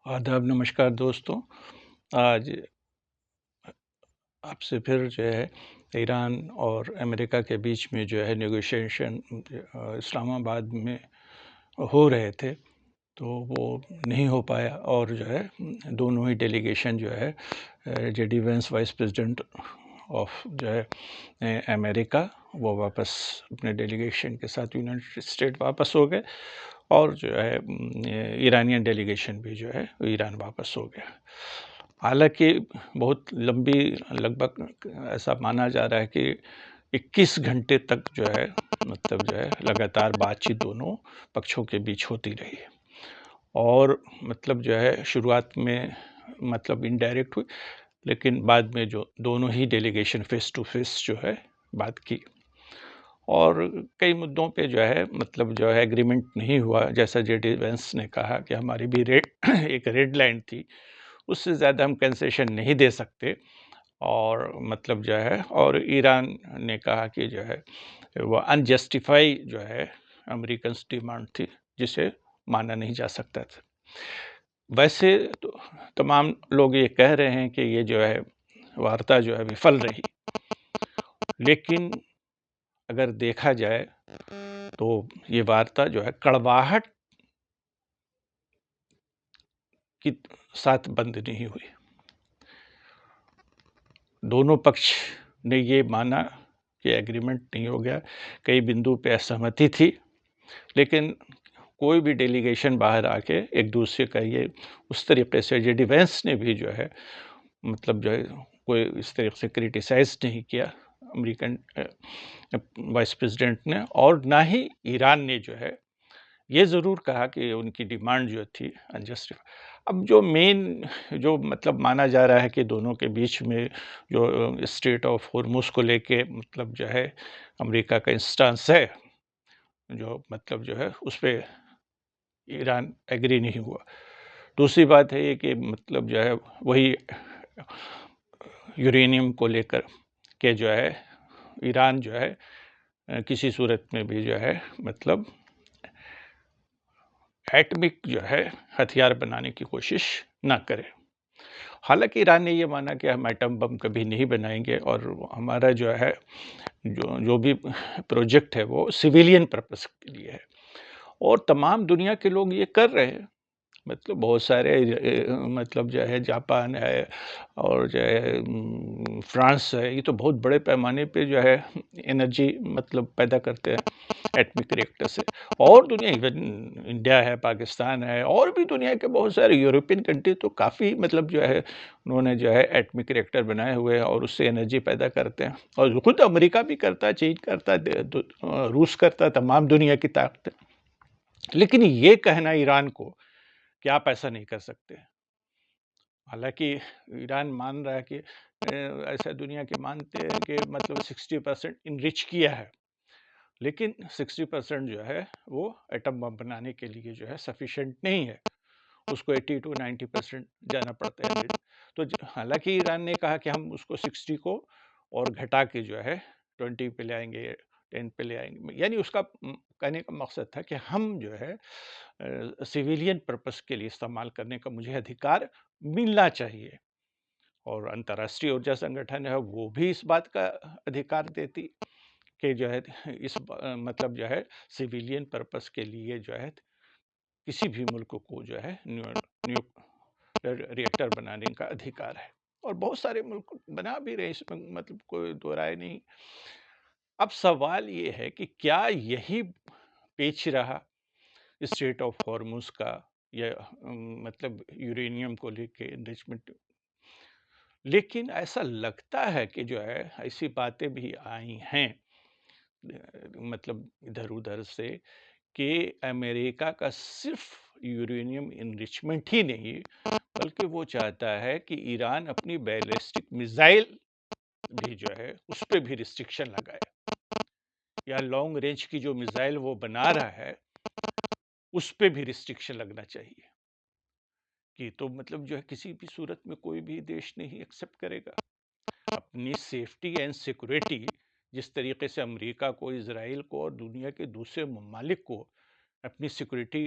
आदाब, नमस्कार दोस्तों। आज आपसे फिर जो है ईरान और अमेरिका के बीच में जो है नेगोशिएशन इस्लामाबाद में हो रहे थे, तो वो नहीं हो पाया और जो है दोनों ही डेलीगेशन जो है JD Vance vice president of जो है अमेरिका वो वापस अपने डेलीगेशन के साथ यूनाइटेड स्टेट वापस हो गए और जो है ईरानियन डेलीगेशन भी जो है ईरान वापस हो गया। हालांकि बहुत लंबी लगभग ऐसा माना जा रहा है कि 21 घंटे तक जो है मतलब जो है लगातार बातचीत दोनों पक्षों के बीच होती रही है और मतलब जो है शुरुआत में मतलब इनडायरेक्ट हुई, लेकिन बाद में जो दोनों ही डेलीगेशन फेस टू फेस जो है बात की और कई मुद्दों पे जो है मतलब जो है एग्रीमेंट नहीं हुआ। जैसा जेडी वेंस ने कहा कि हमारी भी एक रेड लाइन थी, उससे ज़्यादा हम कंसेशन नहीं दे सकते और मतलब जो है और ईरान ने कहा कि जो है वो अनजस्टिफाई जो है अमेरिकन डिमांड थी, जिसे माना नहीं जा सकता था। वैसे तो तमाम लोग ये कह रहे हैं कि ये जो है वार्ता जो है विफल रही, लेकिन अगर देखा जाए तो ये वार्ता जो है कड़वाहट के साथ बंद नहीं हुई। दोनों पक्ष ने ये माना कि एग्रीमेंट नहीं हो गया, कई बिंदु पे असहमति थी, लेकिन कोई भी डेलीगेशन बाहर आके एक दूसरे का ये उस तरीके से जेडी वेंस ने भी जो है मतलब जो है कोई इस तरीके से क्रिटिसाइज नहीं किया अमेरिकन वाइस प्रेसिडेंट ने, और ना ही ईरान ने जो है ये ज़रूर कहा कि उनकी डिमांड जो थी अनजस्टिफाइड। अब जो मेन जो मतलब माना जा रहा है कि दोनों के बीच में जो स्ट्रेट ऑफ होर्मुज को लेके मतलब जो है अमेरिका का इंस्टांस है, जो मतलब जो है उस पे ईरान एग्री नहीं हुआ। दूसरी बात है ये कि मतलब जो है वही यूरेनियम को लेकर के जो है ईरान जो है किसी सूरत में भी जो है मतलब एटमिक जो है हथियार बनाने की कोशिश ना करे। हालांकि ईरान ने ये माना कि हम एटम बम कभी नहीं बनाएंगे और हमारा जो है जो भी प्रोजेक्ट है वो सिविलियन पर्पस के लिए है और तमाम दुनिया के लोग ये कर रहे हैं। मतलब बहुत सारे मतलब जो है जापान है और जो है फ्रांस है, ये तो बहुत बड़े पैमाने पे जो है एनर्जी मतलब पैदा करते हैं एटमिक रिएक्टर से। और दुनिया इवन इंडिया है, पाकिस्तान है और भी दुनिया के बहुत सारे यूरोपियन कंट्री तो काफ़ी मतलब जो है उन्होंने जो है एटमिक रिएक्टर बनाए हुए हैं और उससे एनर्जी पैदा करते हैं। और खुद अमेरिका भी करता है, चीन करता है, रूस करता है, तमाम दुनिया की ताकत। लेकिन ये कहना ईरान को कि आप ऐसा नहीं कर सकते, हालांकि ईरान मान रहा है कि ऐसा दुनिया के मानते हैं कि मतलब 60% इनरिच किया है, लेकिन 60% जो है वो एटम बम बनाने के लिए जो है सफिशिएंट नहीं है, उसको 80 to 90% जाना पड़ता है। तो हालांकि ईरान ने कहा कि हम उसको 60 को और घटा के जो है 20 पे ले आएंगे, 10 पे ले आएंगे, यानी उसका कहने का मकसद था कि हम जो है सिविलियन पर्पस के लिए इस्तेमाल करने का मुझे अधिकार मिलना चाहिए। और अंतर्राष्ट्रीय ऊर्जा संगठन है वो भी इस बात का अधिकार देती कि जो है इस मतलब जो है सिविलियन पर्पस के लिए जो है किसी भी मुल्क को जो है न्यूक्लियर रिएक्टर बनाने का अधिकार है और बहुत सारे मुल्क बना भी रहे, इसमें मतलब कोई दो राय नहीं। अब सवाल ये है कि क्या यही पेच रहा स्ट्रेट ऑफ हॉर्मुज का या मतलब यूरेनियम को लेके एनरिचमेंट। लेकिन ऐसा लगता है कि जो है ऐसी बातें भी आई हैं मतलब इधर-उधर से कि अमेरिका का सिर्फ यूरेनियम एनरिचमेंट ही नहीं, बल्कि वो चाहता है कि ईरान अपनी बैलिस्टिक मिसाइल भी जो है उस पे भी रिस्ट्रिक्शन लगाए, या लॉन्ग रेंज की जो मिसाइल वो बना रहा है उस पे भी रिस्ट्रिक्शन लगना चाहिए। कि तो मतलब जो है किसी भी सूरत में कोई भी देश नहीं एक्सेप्ट करेगा। अपनी सेफ्टी एंड सिक्योरिटी जिस तरीके से अमेरिका को, इजराइल को और दुनिया के दूसरे ममालिक को अपनी सिक्योरिटी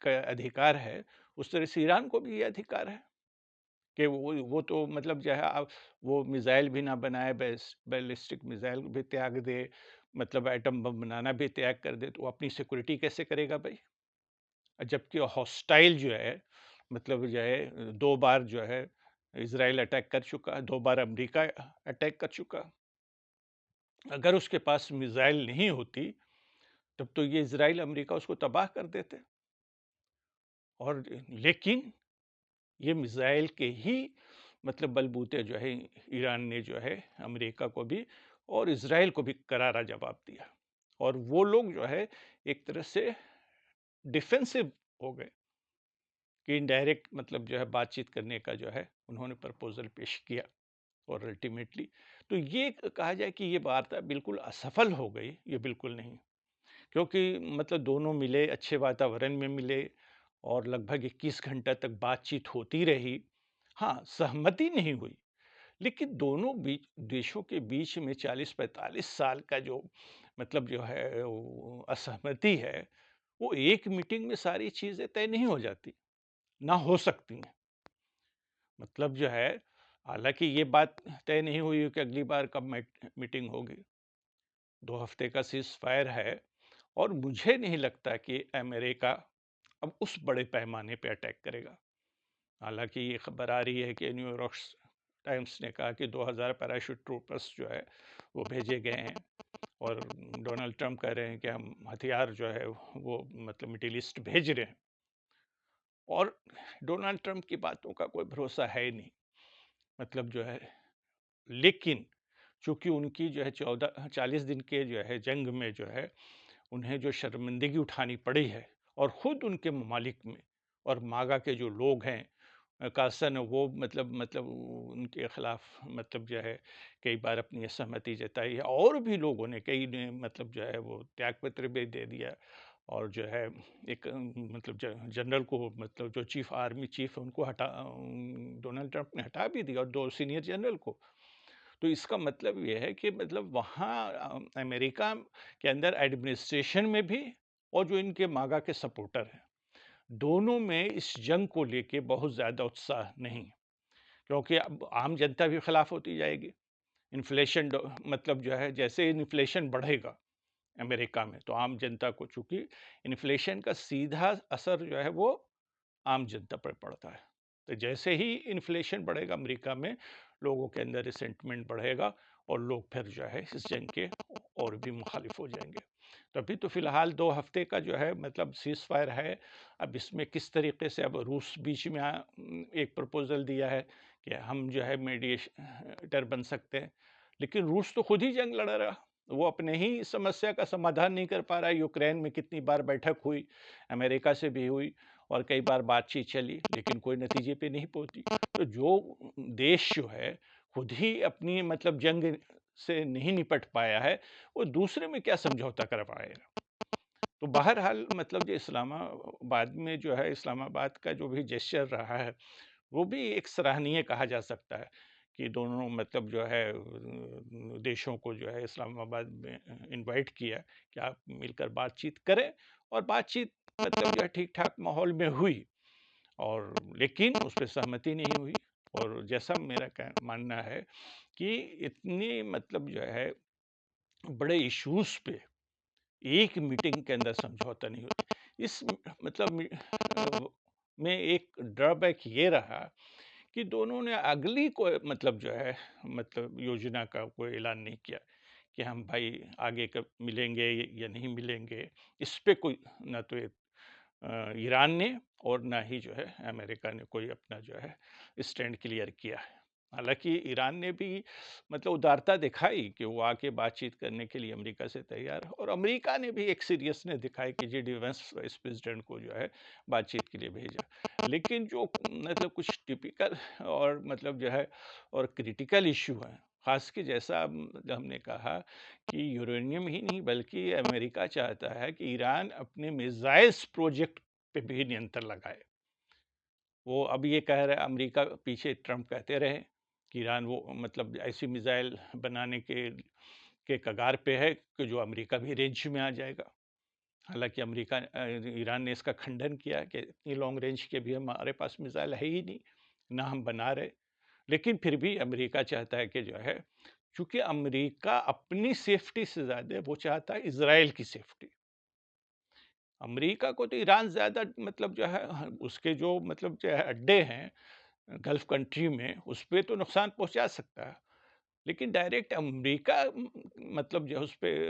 का अधिकार है, उस तरह से ईरान को भी ये अधिकार है कि वो तो मतलब जो है वो मिसाइल भी ना बनाए, बैलिस्टिक मिसाइल भी त्याग दे, मतलब एटम बम बनाना भी त्याग कर दे, तो वो अपनी सिक्योरिटी कैसे करेगा भाई? जबकि हॉस्टाइल जो है, मतलब जो है 2 बार जो है इज़राइल अटैक कर चुका है, 2 बार अमेरिका अटैक कर चुका। अगर उसके पास मिसाइल नहीं होती, तब तो ये इज़राइल, अमेरिका उसको तबाह कर देते। और लेकिन ये मिसाइल के ही मतलब बलबूते जो है ईरान ने जो है अमेरिका को भी और इज़राइल को भी करारा जवाब दिया। और वो लोग जो है एक तरह से डिफेंसिव हो गए कि इनडायरेक्ट मतलब जो है बातचीत करने का जो है उन्होंने प्रपोजल पेश किया। और अल्टीमेटली तो ये कहा जाए कि ये वार्ता बिल्कुल असफल हो गई, ये बिल्कुल नहीं। क्योंकि मतलब दोनों मिले, अच्छे वातावरण में मिले और लगभग 21 घंटा तक बातचीत होती रही। हाँ, सहमति नहीं हुई, लेकिन दोनों देशों के बीच में 40-45 साल का जो मतलब जो है वो असहमति है, वो एक मीटिंग में सारी चीज़ें तय नहीं हो जाती, ना हो सकती हैं। मतलब जो है, हालाँकि ये बात तय नहीं हुई है कि अगली बार कब मीटिंग होगी। 2 हफ्ते का सीज़फायर है और मुझे नहीं लगता कि अमेरिका अब उस बड़े पैमाने पे अटैक करेगा। हालाँकि ये खबर आ रही है कि न्यूयॉर्क टाइम्स ने कहा कि 2000 पैराशूट ट्रूपर्स जो है वो भेजे गए हैं। और डोनाल्ड ट्रंप कह रहे हैं कि हम हथियार जो है वो मतलब मिडिल ईस्ट भेज रहे हैं। और डोनाल्ड ट्रंप की बातों का कोई भरोसा है ही नहीं, मतलब जो है। लेकिन चूंकि उनकी जो है 40 दिन के जो है जंग में जो है उन्हें जो शर्मिंदगी उठानी पड़ी है, और खुद उनके ममालिक में और मागा के जो लोग हैं कासन वो मतलब उनके खिलाफ मतलब जो है कई बार अपनी असहमति जताई है, और भी लोगों ने कई ने मतलब जो है वो त्याग पत्र भी दे दिया। और जो है एक मतलब जनरल को मतलब जो चीफ आर्मी चीफ है उनको डोनाल्ड ट्रंप ने हटा भी दिया, और 2 सीनियर जनरल को। तो इसका मतलब ये है कि मतलब वहाँ अमेरिका के अंदर एडमिनिस्ट्रेशन में भी और जो इनके मागा के सपोर्टर हैं, दोनों में इस जंग को लेके बहुत ज़्यादा उत्साह नहीं। क्योंकि अब आम जनता भी खिलाफ होती जाएगी। इन्फ्लेशन मतलब जो है जैसे इन्फ्लेशन बढ़ेगा अमेरिका में, तो आम जनता को, चूंकि इन्फ्लेशन का सीधा असर जो है वो आम जनता पर पड़ता है। तो जैसे ही इन्फ्लेशन बढ़ेगा अमेरिका में, लोगों के अंदर रिसेंटमेंट बढ़ेगा और लोग फिर जो है इस जंग के और भी मुखालिफ हो जाएंगे। तो अभी तो फिलहाल 2 हफ्ते का जो है मतलब सीज फायर है। अब इसमें किस तरीके से अब रूस बीच में एक प्रपोजल दिया है कि हम जो है मीडिएटर बन सकते हैं, लेकिन रूस तो खुद ही जंग लड़ रहा, वो अपने ही समस्या का समाधान नहीं कर पा रहा है। यूक्रेन में कितनी बार बैठक हुई, अमेरिका से भी हुई और कई बार बातचीत चली, लेकिन कोई नतीजे पे नहीं पहुंची। तो जो देश जो है खुद ही अपनी मतलब जंग से नहीं निपट पाया है, वो दूसरे में क्या समझौता कर पाएगा। तो बहरहाल मतलब जो इस्लामाबाद में जो है, इस्लामाबाद का जो भी जेस्चर रहा है, वो भी एक सराहनीय कहा जा सकता है कि दोनों मतलब जो है देशों को जो है इस्लामाबाद में इनवाइट किया कि आप मिलकर बातचीत करें। और बातचीत मतलब जो है ठीक ठाक माहौल में हुई, और लेकिन उस पे सहमति नहीं हुई। और जैसा मेरा मानना है कि इतनी मतलब जो है बड़े इश्यूज पे एक मीटिंग के अंदर समझौता नहीं हुआ। इस मतलब में एक ड्रॉबैक ये रहा कि दोनों ने अगली को मतलब जो है मतलब योजना का कोई ऐलान नहीं किया कि हम भाई आगे कब मिलेंगे या नहीं मिलेंगे। इस पे कोई ना तो ईरान ने और ना ही जो है अमेरिका ने कोई अपना जो है स्टैंड क्लियर किया है। हालांकि ईरान ने भी मतलब उदारता दिखाई कि वो आके बातचीत करने के लिए अमेरिका से तैयार है, और अमेरिका ने भी एक सीरियसनेस दिखाई कि जी डिफेंस वाइस प्रेसिडेंट को जो है बातचीत के लिए भेजा। लेकिन जो मतलब कुछ टिपिकल और मतलब जो है और क्रिटिकल इशू है, खास के जैसा हमने कहा कि यूरेनियम ही नहीं बल्कि अमेरिका चाहता है कि ईरान अपने मिसाइल्स प्रोजेक्ट पे भी नियंत्रण लगाए। वो अब ये कह रहा है, अमेरिका पीछे ट्रम्प कहते रहे कि ईरान वो मतलब ऐसी मिसाइल बनाने के कगार पे है कि जो अमेरिका भी रेंज में आ जाएगा। हालाँकि ईरान ने इसका खंडन किया कि इतनी लॉन्ग रेंज के भी हमारे पास मिसाइल है ही नहीं, ना हम बना रहे। लेकिन फिर भी अमेरिका चाहता है कि जो है, चूँकि अमेरिका अपनी सेफ्टी से ज़्यादा वो चाहता है इज़राइल की सेफ्टी। अमेरिका को तो ईरान ज़्यादा मतलब जो है उसके जो मतलब जो है अड्डे हैं गल्फ़ कंट्री में, उस पे तो नुकसान पहुँचा सकता है। लेकिन डायरेक्ट अमेरिका मतलब जो है उस पे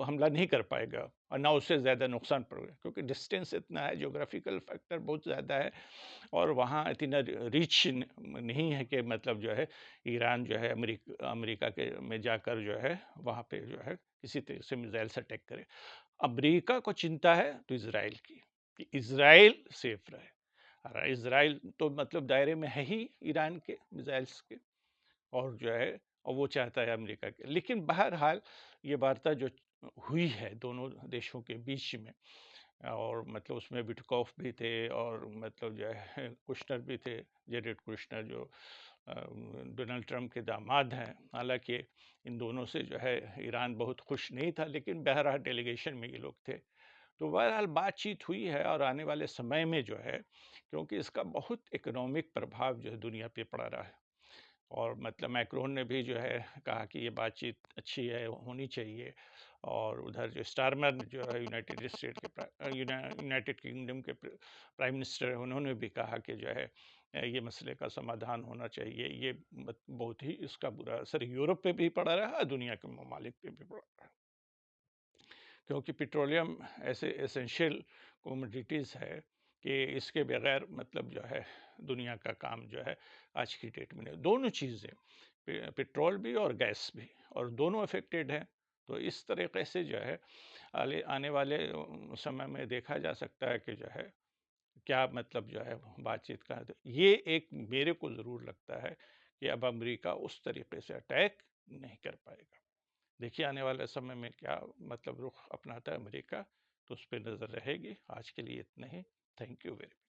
हमला नहीं कर पाएगा और ना उससे ज़्यादा नुकसान पड़ेगा क्योंकि डिस्टेंस इतना है, ज्योग्राफिकल फैक्टर बहुत ज़्यादा है और वहाँ इतना रीच नहीं है कि मतलब जो है ईरान जो है अमेरिका के में जाकर जो है वहाँ पे जो है किसी तरह से मिसाइल से अटैक करे। अमेरिका को चिंता है तो इज़राइल की, कि इज़राइल सेफ रहे। इज़राइल तो मतलब दायरे में है ही ईरान के मिसाइल्स के। और जो है और वो चाहता है अमेरिका के, लेकिन बहरहाल ये वार्ता जो हुई है दोनों देशों के बीच में और मतलब उसमें विटकॉफ भी थे और मतलब जो है कुशनर भी थे, जेरेड कुशनर जो डोनाल्ड ट्रंप के दामाद हैं। हालांकि इन दोनों से जो है ईरान बहुत खुश नहीं था, लेकिन बहरहाल डेलीगेशन में ये लोग थे। तो बहरहाल बातचीत हुई है और आने वाले समय में जो है, क्योंकि इसका बहुत इकोनॉमिक प्रभाव जो है दुनिया पे पड़ रहा है और मतलब मैक्रोन ने भी जो है कहा कि ये बातचीत अच्छी है, होनी चाहिए। और उधर जो स्टारमर जो है यूनाइटेड किंगडम के प्राइम मिनिस्टर हैं, उन्होंने भी कहा कि जो है ये मसले का समाधान होना चाहिए। ये बहुत ही इसका बुरा असर यूरोप पे भी पड़ा रहा है, दुनिया के ममालिक पे भी पड़ा रहा है, क्योंकि पेट्रोलियम ऐसे एसेंशियल कमोडिटीज़ है कि इसके बगैर मतलब जो है दुनिया का काम जो है आज की डेट में नहीं। दोनों चीज़ें पेट्रोल भी और गैस भी और दोनों अफेक्टेड हैं। तो इस तरीके से जो है आने वाले समय में देखा जा सकता है कि जो है क्या मतलब जो है बातचीत का तो ये एक मेरे को ज़रूर लगता है कि अब अमेरिका उस तरीके से अटैक नहीं कर पाएगा। देखिए आने वाले समय में क्या मतलब रुख अपनाता है अमेरिका, तो उस पे नज़र रहेगी। आज के लिए इतना ही। Thank you very